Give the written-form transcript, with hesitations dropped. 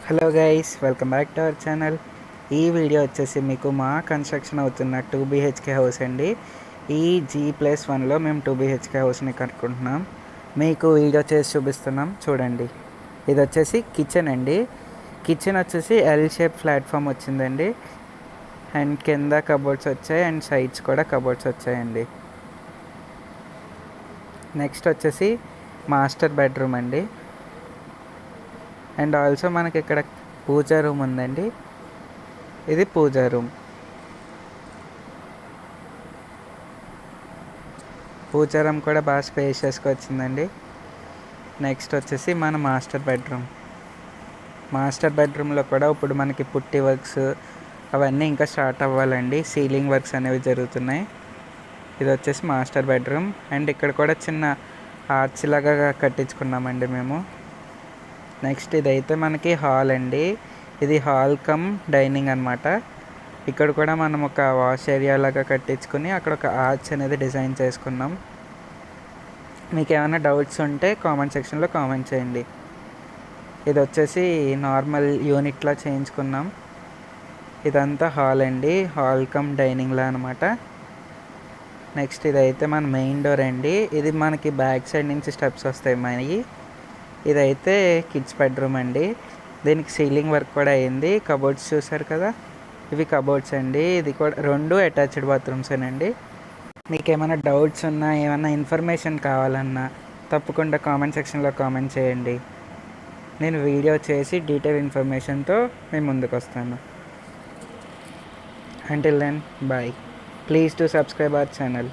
Hello guys, welcome back to our channel. ఈ video వచ్చేసి మీకు మా కన్స్ట్రక్షన్ అవుతున్న 2 BHK హౌస్ అండి. ఈ G+1లో మేము 2 BHK హౌస్ని కనుక్కుంటున్నాం. మీకు వీడియో చేసి చూపిస్తున్నాం, చూడండి. ఇది వచ్చేసి కిచెన్ అండి. కిచెన్ వచ్చేసి ఎల్ షేప్ ప్లాట్ఫామ్ వచ్చిందండి. అండ్ కింద కబోర్డ్స్ వచ్చాయి అండ్ సైడ్స్ కూడా కబోర్డ్స్ వచ్చాయండి. నెక్స్ట్ వచ్చేసి మాస్టర్ బెడ్రూమ్ అండి. అండ్ ఆల్సో మనకి ఇక్కడ పూజా రూమ్ ఉందండి. ఇది పూజా రూమ్. పూజా రూమ్ కూడా బాగా స్పేషియస్గా వచ్చిందండి. నెక్స్ట్ వచ్చేసి మన మాస్టర్ బెడ్రూమ్లో కూడా ఇప్పుడు మనకి పుట్టి వర్క్స్ అవన్నీ ఇంకా స్టార్ట్ అవ్వాలండి. సీలింగ్ వర్క్స్ అనేవి జరుగుతున్నాయి. ఇది వచ్చేసి మాస్టర్ బెడ్రూమ్. అండ్ ఇక్కడ కూడా చిన్న ఆర్చ్ లాగా కట్టించుకున్నామండి మేము. నెక్స్ట్ ఇదైతే మనకి హాల్ అండి. ఇది హాల్ కమ్ డైనింగ్ అనమాట. ఇక్కడ కూడా మనం ఒక వాష్ ఏరియా లాగా కట్టించుకుని అక్కడ ఒక ఆర్చ్ అనేది డిజైన్ చేసుకున్నాం. మీకు ఏమైనా డౌట్స్ ఉంటే కామెంట్ సెక్షన్లో కామెంట్ చేయండి. ఇది వచ్చేసి నార్మల్ యూనిట్లా చేయించుకున్నాం. ఇదంతా హాల్ అండి, హాల్ కమ్ డైనింగ్లా అనమాట. నెక్స్ట్ ఇదైతే మన మెయిన్ డోర్ అండి. ఇది మనకి బ్యాక్ సైడ్ నుంచి స్టెప్స్ వస్తాయి మనకి. ఇదైతే కిడ్స్ బెడ్రూమ్ అండి. దీనికి సీలింగ్ వర్క్ కూడా అయింది. కబోర్డ్స్ చూసారు కదా, ఇవి కబోర్డ్స్ అండి. ఇది కూడా 2 అటాచ్డ్ బాత్రూమ్సేనండి. మీకు ఏమైనా డౌట్స్ ఉన్నా, ఏమైనా ఇన్ఫర్మేషన్ కావాలన్నా తప్పకుండా కామెంట్ సెక్షన్లో కామెంట్ చేయండి. నేను వీడియో చేసి డీటెయిల్ ఇన్ఫర్మేషన్తో మేము ముందుకు వస్తాను. Until then, bye. Please do subscribe our channel.